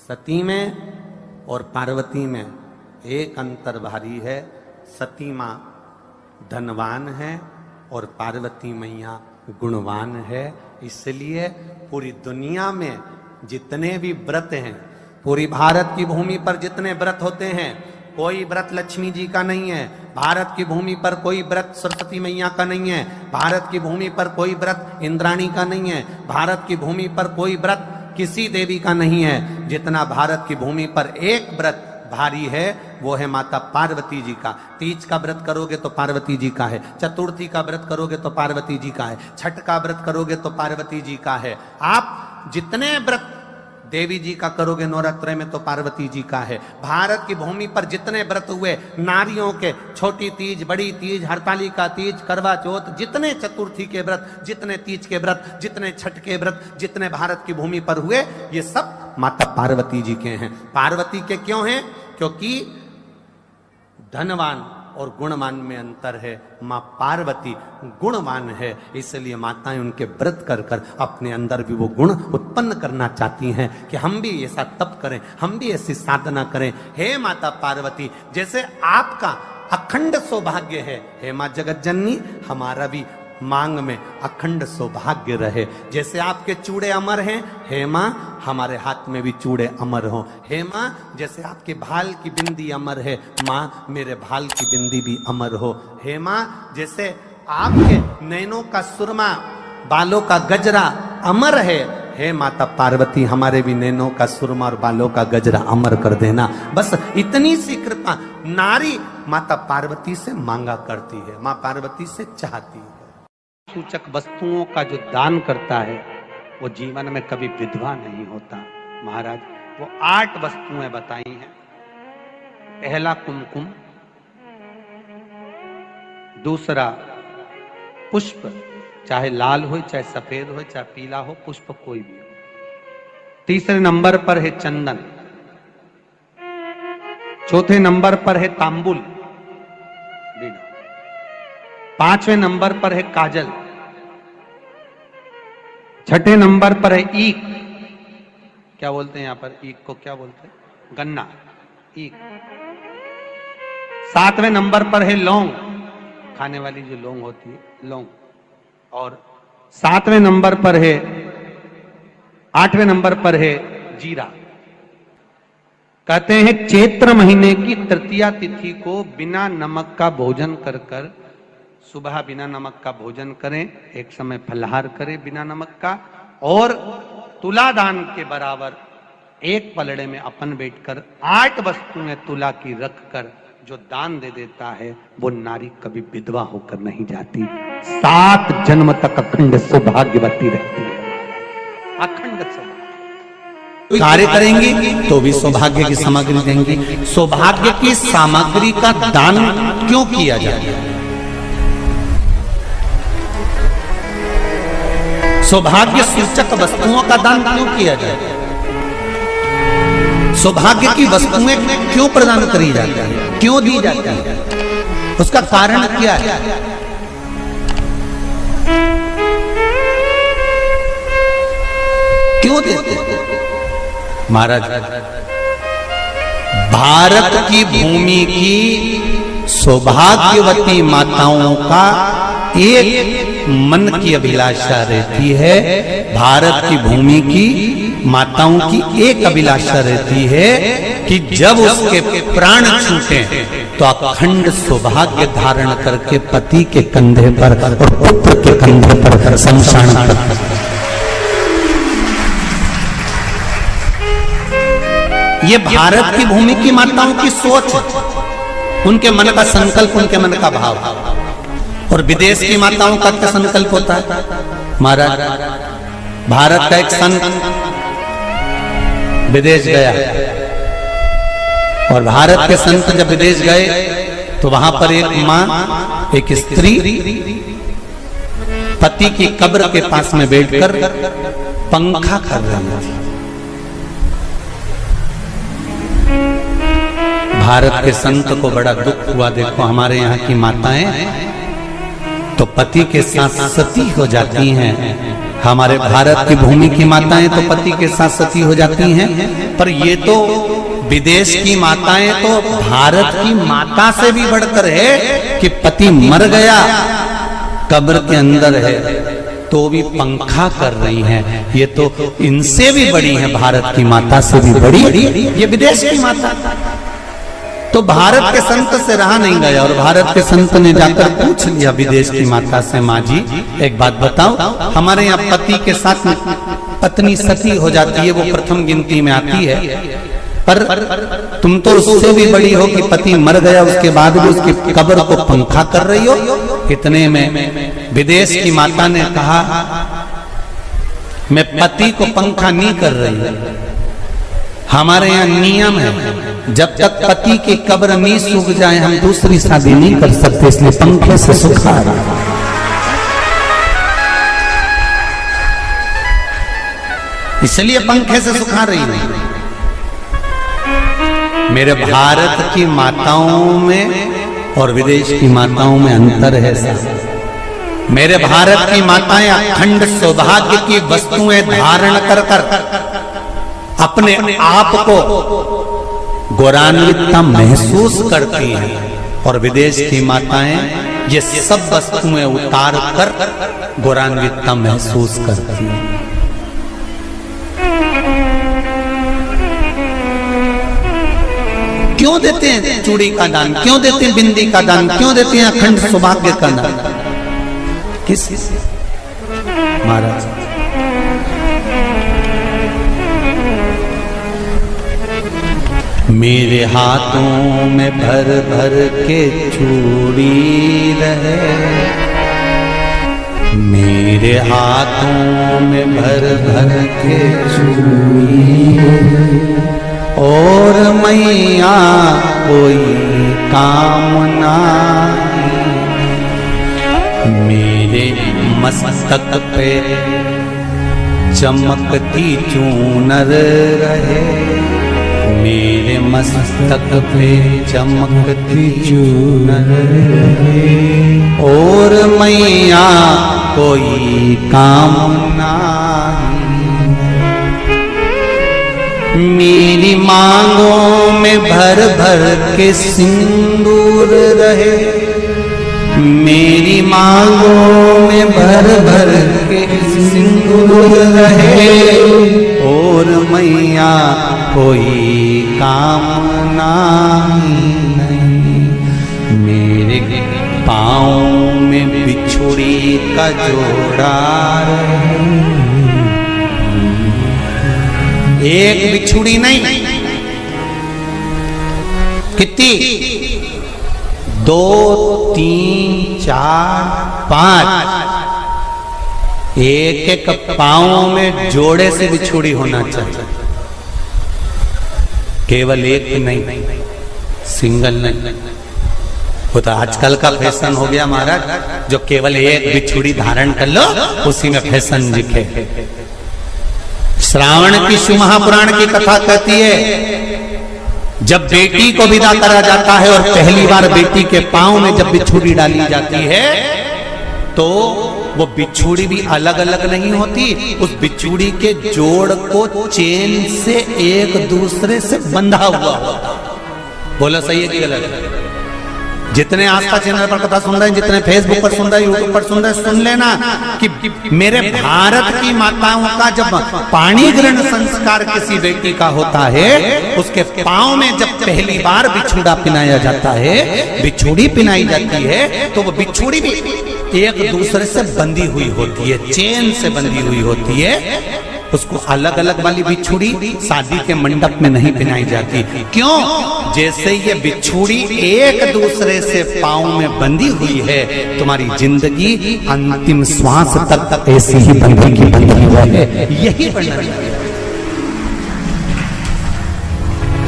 सती में और पार्वती में एक अंतर भारी है। सती माँ धनवान है और पार्वती मैया गुणवान है। इसलिए पूरी दुनिया में जितने भी व्रत हैं, पूरी भारत की भूमि पर जितने व्रत होते हैं, कोई व्रत लक्ष्मी जी का नहीं है। भारत की भूमि पर कोई व्रत सरस्वती मैया का नहीं है। भारत की भूमि पर कोई व्रत इंद्राणी का नहीं है। भारत की भूमि पर कोई व्रत किसी देवी का नहीं है। जितना भारत की भूमि पर एक व्रत भारी है वो है माता पार्वती जी का। तीज का व्रत करोगे तो पार्वती जी का है, चतुर्थी का व्रत करोगे तो पार्वती जी का है, छठ का व्रत करोगे तो पार्वती जी का है। आप जितने व्रत देवी जी का करोगे नवरात्र में तो पार्वती जी का है। भारत की भूमि पर जितने व्रत हुए नारियों के, छोटी तीज, बड़ी तीज, हरतालिका तीज, करवा चौथ, जितने चतुर्थी के व्रत, जितने तीज के व्रत, जितने छठ के व्रत, जितने भारत की भूमि पर हुए, ये सब माता पार्वती जी के हैं। पार्वती के क्यों हैं? क्योंकि धनवान और गुणवान में अंतर है। माँ पार्वती गुणवान है, इसलिए माताएं उनके व्रत कर कर अपने अंदर भी वो गुण उत्पन्न करना चाहती हैं कि हम भी ऐसा तप करें, हम भी ऐसी साधना करें। हे माता पार्वती, जैसे आपका अखंड सौभाग्य है, हे माँ जगत जननी, हमारा भी मांग में अखंड सौभाग्य रहे। जैसे आपके चूड़े अमर हैं, हे माँ हमारे हाथ में भी चूड़े अमर हो। हे माँ जैसे आपके भाल की बिंदी अमर है, माँ मेरे भाल की बिंदी भी अमर हो। हे माँ जैसे आपके नैनों का सुरमा, बालों का गजरा अमर है, हे माता पार्वती हमारे भी नैनों का सुरमा और बालों का गजरा अमर कर देना। बस इतनी सी कृपा नारी माता पार्वती से मांगा करती है, माँ पार्वती से चाहती है। सूचक वस्तुओं का जो दान करता है वो जीवन में कभी विधवा नहीं होता। महाराज वो 8 वस्तुएं बताई हैं। पहला कुमकुम, दूसरा पुष्प, चाहे लाल हो, चाहे सफेद हो, चाहे पीला हो, पुष्प कोई भी हो। तीसरे नंबर पर है चंदन। चौथे नंबर पर है तांबुल, 5वें नंबर पर है काजल। छठे नंबर पर है ईख। क्या बोलते हैं यहां पर ईख को? क्या बोलते हैं? गन्ना, ईख। 7वें नंबर पर है लौंग, खाने वाली जो लौंग होती है, लौंग। और 7वें नंबर पर है, 8वें नंबर पर है जीरा। कहते हैं चैत्र महीने की तृतीया तिथि को बिना नमक का भोजन कर कर, सुबह बिना नमक का भोजन करें, एक समय फलाहार करें बिना नमक का, और तुलादान के बराबर एक पलड़े में अपन बैठकर 8 वस्तुएं तुला की रख कर जो दान दे देता है वो नारी कभी विधवा होकर नहीं जाती, 7 जन्म तक अखंड सौभाग्यवती रहती है। अखंड सौभाग्य कार्य करेंगी तो भी सौभाग्य की सामग्री देंगी। सौभाग्य की सामग्री का दान क्यों किया जाता है? सौभाग्य सूचक वस्तुओं का दान क्यों किया जाए? सौभाग्य की वस्तुएं क्यों प्रदान करी जाती है, क्यों दी जाती है? उसका कारण क्या है? क्यों देते हैं? महाराज भारत की भूमि की सौभाग्यवती माताओं का एक मन की अभिलाषा रहती है। भारत की भूमि की माताओं की एक अभिलाषा रहती है कि जब उसके प्राण छूटे तो अखंड सौभाग्य धारण करके पति के कंधे पर और पुत्र के कंधे पर शमशान पर। ये भारत की भूमि की माताओं की सोच, उनके मन का संकल्प, उनके मन का भाव। और विदेश की माताओं का क्या संकल्प होता है? महाराज भारत का एक संत विदेश गया और भारत के संत जब विदेश गए तो वहां पर एक मां, एक स्त्री पति की कब्र के पास में बैठकर पंखा कर रही थी। भारत के संत को बड़ा दुख हुआ, देखो हमारे यहाँ की माताएं तो पति के साथ सती हो जाती हैं हमारे भारत की भूमि की माताएं तो पति के साथ सती हो जाती हैं, पर ये तो विदेश की माताएं तो भारत की माता से भी बढ़कर है कि पति मर गया, कब्र के अंदर है, तो भी पंखा कर रही हैं। ये तो इनसे भी बड़ी है, भारत की माता से भी बड़ी ये विदेश की माता। तो भारत के संत से रहा नहीं गया और भारत के संत ने जाकर पूछ लिया विदेश की माता से, माँ जी एक बात बताओ, हमारे यहाँ पति के साथ पत्नी सती हो जाती है, वो प्रथम गिनती में आती है, पर तुम तो उससे भी बड़ी हो कि पति मर गया उसके बाद भी उसकी कब्र को पंखा कर रही हो। इतने में विदेश की माता ने कहा, मैं पति को पंखा नहीं कर रही, हमारे यहाँ नियम है जब तक पति की कब्र नहीं सूख जाए हम दूसरी शादी नहीं कर सकते, इसलिए पंखे से सुखा रहा। इसलिए पंखे से सुखा रही नहीं। मेरे भारत की माताओं में और विदेश की माताओं में अंतर है साहब। मेरे भारत की माताएं अखंड सौभाग्य की वस्तुएं धारण कर अपने आप को गौरवान्वितता महसूस करती हैं, और विदेश की माताएं ये सब वस्तुएं उतार कर गौरवान्वितता महसूस करती हैं। क्यों देते हैं चूड़ी का दान, क्यों देते हैं बिंदी का दान, क्यों देते हैं अखंड सौभाग्य का दान? किस महाराज मेरे हाथों में भर भर के चूड़ी रहे, मेरे हाथों में भर भर के चूड़ी, और मैया कोई कामना मेरे मस्तक पे चमकती चूनर रहे, मेरे मस्तक पे चमकती चूनर रहे, और मैया कोई कामना मेरी मांगों में भर भर के सिंदूर रहे, मेरी मांगों में भर भर के सिंदूर रहे, और मैया कोई कामना नहीं मेरे पाँव में बिछुड़ी का जोड़ा रहे। एक बिछुड़ी नहीं, कितनी? 2, 3, 4, 5, एक एक पाँव में जोड़े से बिछुड़ी होना चाहिए, केवल एक नहीं, सिंगल नहीं। वो तो आजकल का फैशन हो गया महाराज, जो केवल एक बिछुड़ी धारण कर लो उसी में फैशन दिखे। श्रावण की शिव महापुराण की कथा कहती है, जब बेटी को विदा करा जाता है और पहली बार बेटी के पांव में जब बिछुड़ी डाली जाती है, तो वो बिछुड़ी भी अलग अलग नहीं होती, उस बिछुड़ी के जोड़ को चेन से एक दूसरे से बंधा हुआ होता। बोला सही है कि गलत? जितने आस्था चैनल पर कथा सुन रहे हैं, जितने फेसबुक पर सुन रहे हैं, यूट्यूब पर सुन रहे हैं, सुन लेना कि मेरे भारत की माताओं का जब पाणी ग्रहण संस्कार किसी बेटी का होता है, उसके पांव में जब पहली बार बिछुड़ा पिनाया जाता है, बिछुड़ी पिनाई जाती है, तो वो बिछुड़ी भी एक दूसरे से बंधी हुई होती है, चेन से बंधी हुई होती है। उसको अलग अलग वाली बिछुड़ी शादी के मंडप में नहीं पहनाई जाती। क्यों? जैसे ये बिछुड़ी एक दूसरे से पांव में बंधी हुई है, तुम्हारी जिंदगी अंतिम श्वास तक ऐसी ही बंधी है, यही वर्णन है।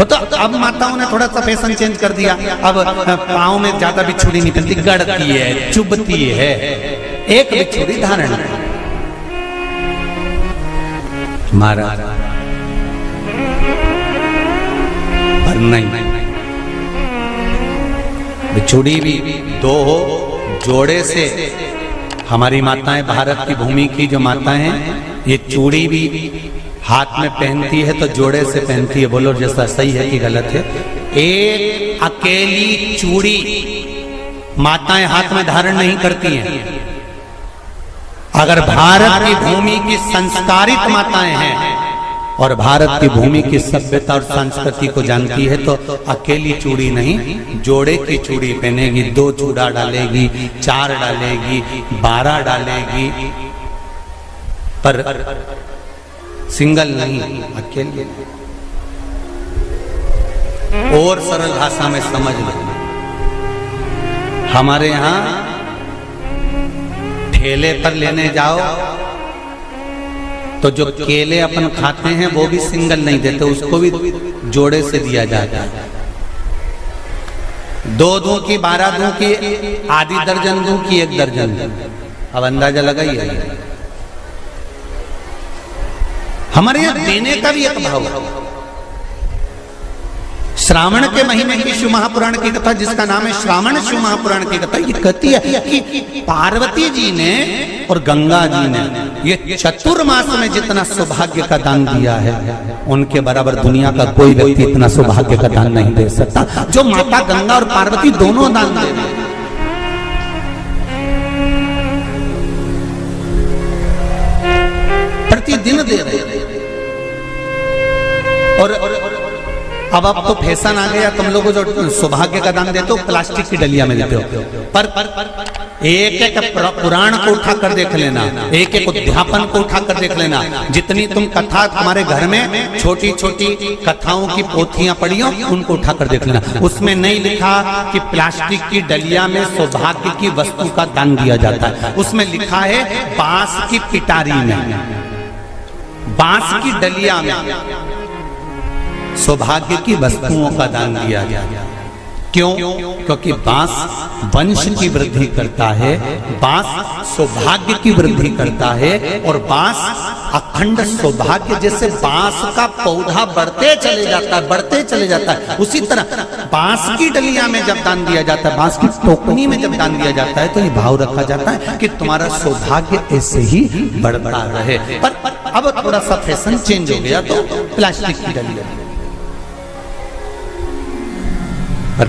तो अब माताओं ने थोड़ा सा फैशन चेंज कर दिया, अब पांव में ज्यादा बिछुड़ी नहीं पहनती, गड़ती है, चुभती है, एक बिछुड़ी धारण है। महाराज पर नहीं, बिछुड़ी भी दो हो, जोड़े से हमारी माताएं, भारत की भूमि की जो माताएं हैं, ये चूड़ी भी हाथ में पहनती है तो जोड़े से पहनती है। बोलो जैसा सही है कि गलत है? एक अकेली चूड़ी माताएं हाथ में धारण नहीं करती हैं। अगर भारत की भूमि की संस्कारित माताएं हैं और भारत की भूमि की सभ्यता और संस्कृति को जानती है तो अकेली चूड़ी नहीं, जोड़े की चूड़ी पहनेगी, 2 चूड़ा डालेगी, 4 डालेगी, 12 डालेगी, पर सिंगल नहीं, अकेले। और सरल भाषा में समझ लो, हमारे यहां ठेले पर लेने जाओ तो जो केले अपन खाते हैं वो भी सिंगल नहीं देते, उसको भी जोड़े से दिया जाता है। 2 दूं की, 12 दूं की, आधी दर्जन दूं की, 1 दर्जन दूं। अब अंदाजा लगाइए। हमारे यहां देने का भी एक भाव है। श्रावण के महीने की शिव महापुराण की कथा, जिसका नाम है श्रावण शिव महापुराण की कथा, ये कहती है कि पार्वती जी ने और गंगा जी ने ये चतुर्मास में जितना सौभाग्य का दान दिया है, उनके बराबर दुनिया का कोई व्यक्ति इतना सौभाग्य का दान नहीं दे सकता जो माता गंगा और पार्वती दोनों दान दे रहे हैं। प्रतिदिन दे रहे हैं। और अब तो फैशन आ गया, तुम लोगों जो सौभाग्य का दान देते हो प्लास्टिक की डलिया में देते हो, पर एक एक पुराण को उठा कर देख लेना, एक एक उद्यापन को उठा कर देख लेना। जितनी तुम कथा तुम्हारे घर में छोटी छोटी कथाओं की पोथियां पड़ी हो, उनको उठा कर देख लेना। उसमें नहीं लिखा कि प्लास्टिक की डलिया में सौभाग्य की वस्तु का दान दिया जाता है। उसमें लिखा है बांस की पिटारी में, बांस की डलिया में सौभाग्य की वस्तुओं का दान दिया जाए। क्यों? क्योंकि बांस वंश की वृद्धि करता है, बांस सौभाग्य की वृद्धि करता है, और बांस अखंड सौभाग्य। जैसे बांस का पौधा बढ़ते चले जाता है, बढ़ते चले जाता है, उसी तरह बांस की डलिया में जब दान दिया जाता है, बांस की टोकनी में जब दान दिया जाता है, तो ये भाव रखा जाता है कि तुम्हारा सौभाग्य ऐसे ही बढ़ता रहे। पर अब थोड़ा सा फैशन चेंज हो गया तो प्लास्टिक की डलिया, पर